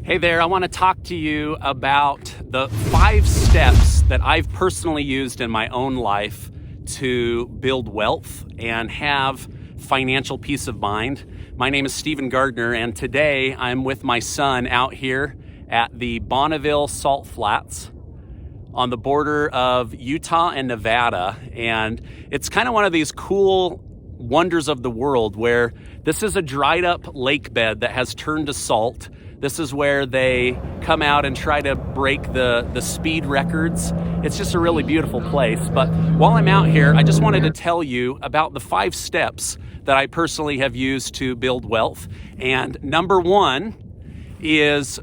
Hey there, I want to talk to you about the 5 steps that I've personally used in my own life to build wealth and have financial peace of mind. My name is Stephen Gardner, and today I'm with my son out here at the Bonneville Salt Flats on the border of Utah and Nevada. And it's kind of one of these cool wonders of the world where this is a dried up lake bed that has turned to salt. This is where they come out and try to break the speed records. It's just a really beautiful place. But while I'm out here, I just wanted to tell you about the 5 steps that I personally have used to build wealth. And number 1 is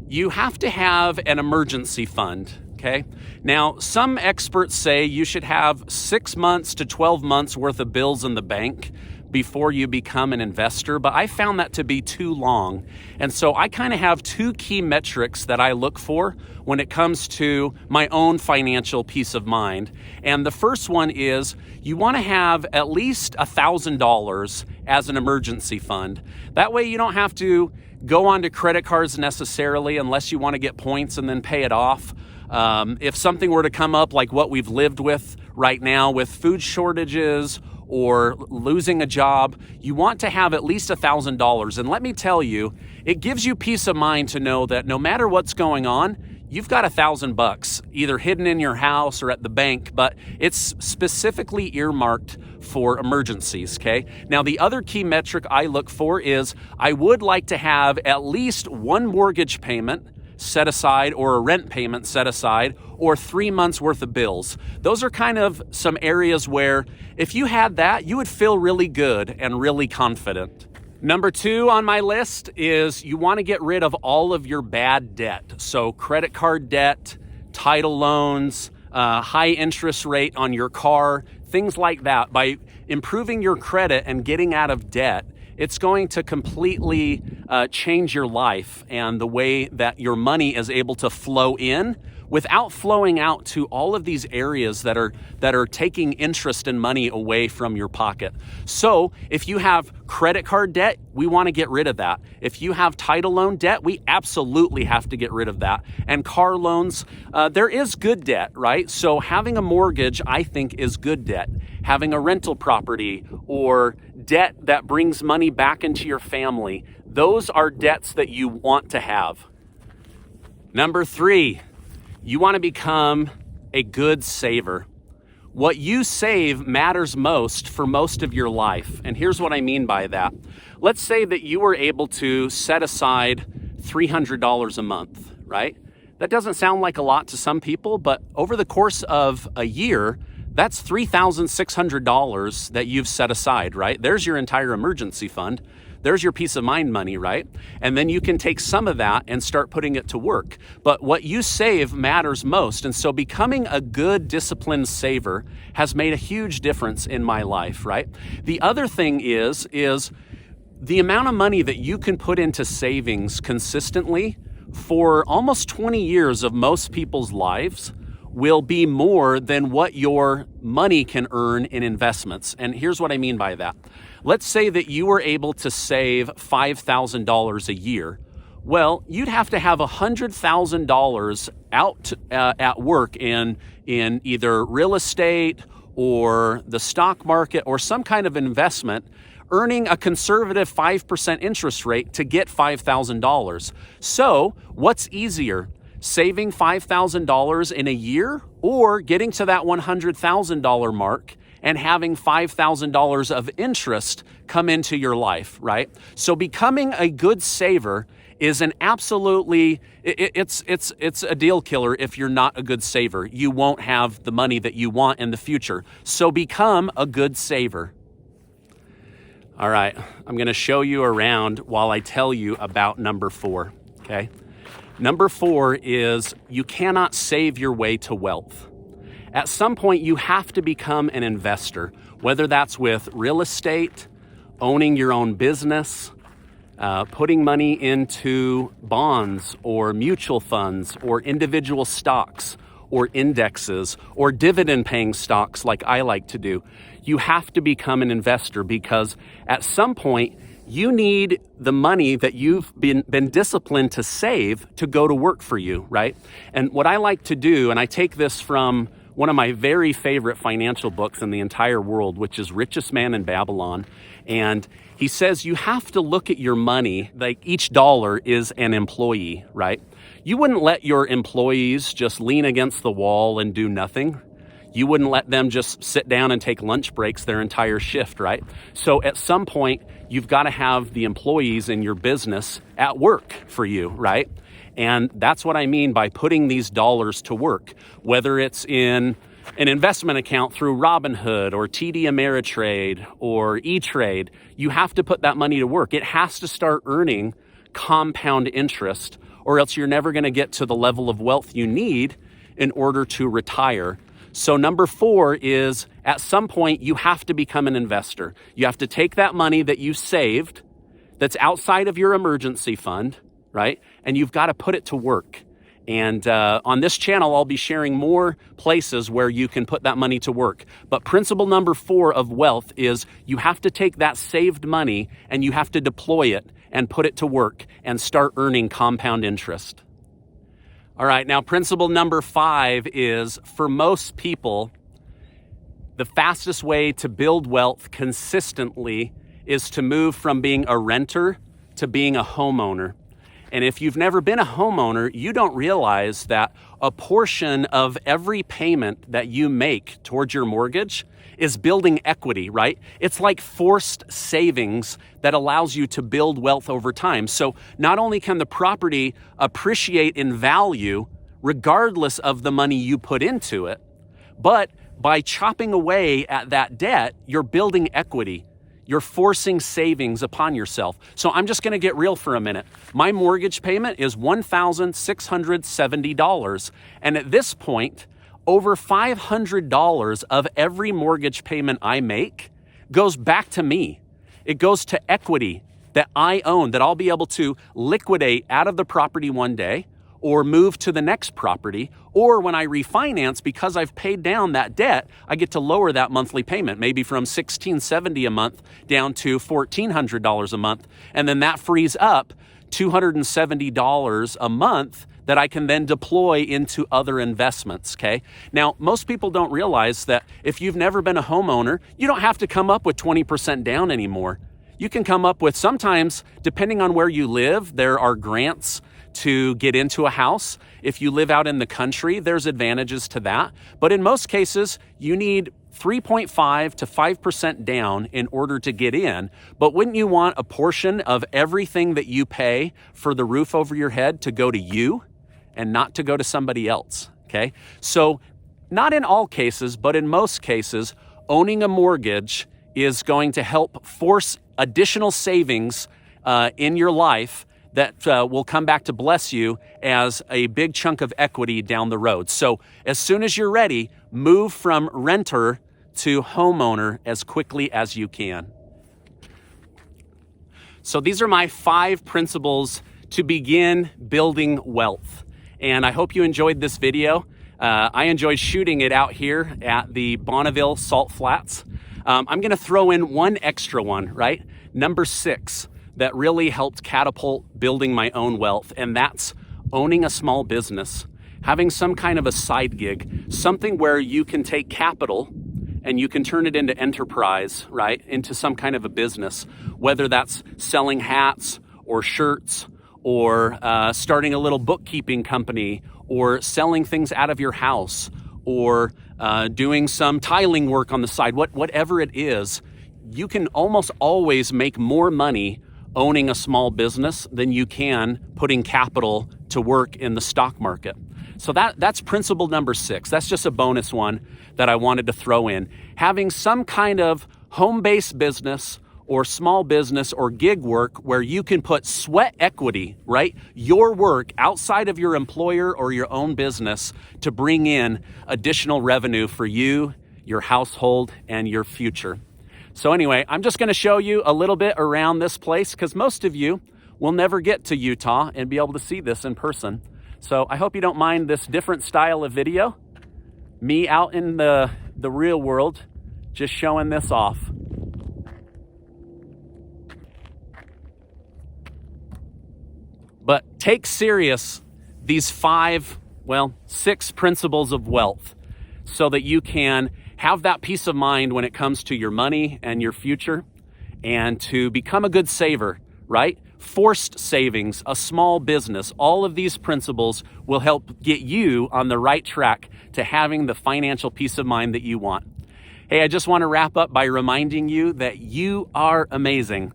you have to have an emergency fund. Okay. Now, some experts say you should have 6 months to 12 months worth of bills in the bank before you become an investor, but I found that to be too long. And so I kind of have 2 key metrics that I look for when it comes to my own financial peace of mind. And the first one is you want to have at least $1,000 as an emergency fund. That way you don't have to go onto credit cards necessarily unless you want to get points and then pay it off. If something were to come up like what we've lived with right now with food shortages or losing a job, you want to have at least $1,000. And let me tell you, it gives you peace of mind to know that no matter what's going on, you've got $1,000 either hidden in your house or at the bank, but it's specifically earmarked for emergencies, okay? Now, the other key metric I look for is I would like to have at least 1 mortgage payment set aside or a rent payment set aside or 3 months worth of bills. Those are kind of some areas where if you had that, you would feel really good and really confident. Number 2 on my list is you want to get rid of all of your bad debt. So credit card debt, title loans, high interest rate on your car, things like that. By improving your credit and getting out of debt, it's going to completely change your life and the way that your money is able to flow in without flowing out to all of these areas that are taking interest and money away from your pocket. So if you have credit card debt, we want to get rid of that. If you have title loan debt, we absolutely have to get rid of that. And car loans, there is good debt, right? So having a mortgage, I think, is good debt. Having a rental property or debt that brings money back into your family, those are debts that you want to have. Number 3, you want to become a good saver. What you save matters most for most of your life. And here's what I mean by that. Let's say that you were able to set aside $300 a month, right? That doesn't sound like a lot to some people, but over the course of a year, that's $3,600 that you've set aside, right? There's your entire emergency fund. There's your peace of mind money, right? And then you can take some of that and start putting it to work. But what you save matters most. And so becoming a good disciplined saver has made a huge difference in my life, right? The other thing is the amount of money that you can put into savings consistently for almost 20 years of most people's lives will be more than what your money can earn in investments. And here's what I mean by that. Let's say that you were able to save $5,000 a year. Well, you'd have to have $100,000 out at work in either real estate or the stock market or some kind of investment, earning a conservative 5% interest rate to get $5,000. So what's easier? Saving $5,000 in a year or getting to that $100,000 mark and having $5,000 of interest come into your life, right? So becoming a good saver is an absolutely, it's a deal killer if you're not a good saver. You won't have the money that you want in the future. So become a good saver. All right, I'm gonna show you around while I tell you about number 4, okay? Number 4 is you cannot save your way to wealth. At some point, you have to become an investor, whether that's with real estate, owning your own business, putting money into bonds or mutual funds or individual stocks or indexes or dividend-paying stocks like I like to do. You have to become an investor because at some point, You need the money that you've been disciplined to save to go to work for you, right? And what I like to do, and I take this from one of my very favorite financial books in the entire world, which is Richest Man in Babylon. And he says you have to look at your money like each dollar is an employee, right? You wouldn't let your employees just lean against the wall and do nothing. You wouldn't let them just sit down and take lunch breaks their entire shift, right? So at some point, you've got to have the employees in your business at work for you, right? And that's what I mean by putting these dollars to work, whether it's in an investment account through Robinhood or TD Ameritrade or E-Trade. You have to put that money to work. It has to start earning compound interest, or else you're never going to get to the level of wealth you need in order to retire. So number 4 is, at some point, you have to become an investor. You have to take that money that you saved that's outside of your emergency fund, right? And you've got to put it to work. And on this channel, I'll be sharing more places where you can put that money to work. But principle number 4 of wealth is you have to take that saved money and you have to deploy it and put it to work and start earning compound interest. All right, now principle number 5 is, for most people, the fastest way to build wealth consistently is to move from being a renter to being a homeowner. And if you've never been a homeowner, you don't realize that a portion of every payment that you make towards your mortgage is building equity, right? It's like forced savings that allows you to build wealth over time. So not only can the property appreciate in value regardless of the money you put into it, but by chopping away at that debt, you're building equity. You're forcing savings upon yourself. So I'm just going to get real for a minute. My mortgage payment is $1,670. And at this point, over $500 of every mortgage payment I make goes back to me. It goes to equity that I own, that I'll be able to liquidate out of the property one day or move to the next property. Or when I refinance, because I've paid down that debt, I get to lower that monthly payment, maybe from $1,670 a month down to $1,400 a month. And then that frees up $270 a month that I can then deploy into other investments, okay? Now, most people don't realize that if you've never been a homeowner, you don't have to come up with 20% down anymore. You can come up with, sometimes, depending on where you live, there are grants to get into a house. If you live out in the country, there's advantages to that. But in most cases, you need 3.5 to 5% down in order to get in. But wouldn't you want a portion of everything that you pay for the roof over your head to go to you and not to go to somebody else, okay? So not in all cases, but in most cases, owning a mortgage is going to help force additional savings in your life that will come back to bless you as a big chunk of equity down the road. So as soon as you're ready, move from renter to homeowner as quickly as you can. So these are my 5 principles to begin building wealth. And I hope you enjoyed this video. I enjoyed shooting it out here at the Bonneville Salt Flats. I'm gonna throw in one extra one, right? Number 6, that really helped catapult building my own wealth, and that's owning a small business, having some kind of a side gig, something where you can take capital and you can turn it into enterprise, right? Into some kind of a business, whether that's selling hats or shirts or starting a little bookkeeping company or selling things out of your house or doing some tiling work on the side, whatever it is, you can almost always make more money owning a small business than you can putting capital to work in the stock market. So that's principle number 6. That's just a bonus one that I wanted to throw in. Having some kind of home-based business or small business or gig work where you can put sweat equity, right? Your work outside of your employer or your own business to bring in additional revenue for you, your household, and your future. So anyway, I'm just going to show you a little bit around this place because most of you will never get to Utah and be able to see this in person. So I hope you don't mind this different style of video. Me out in the real world, just showing this off. But take serious these 6 principles of wealth so that you can have that peace of mind when it comes to your money and your future, and to become a good saver, right? Forced savings, a small business, all of these principles will help get you on the right track to having the financial peace of mind that you want. Hey, I just want to wrap up by reminding you that you are amazing.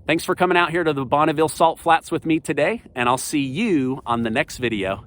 Thanks for coming out here to the Bonneville Salt Flats with me today, and I'll see you on the next video.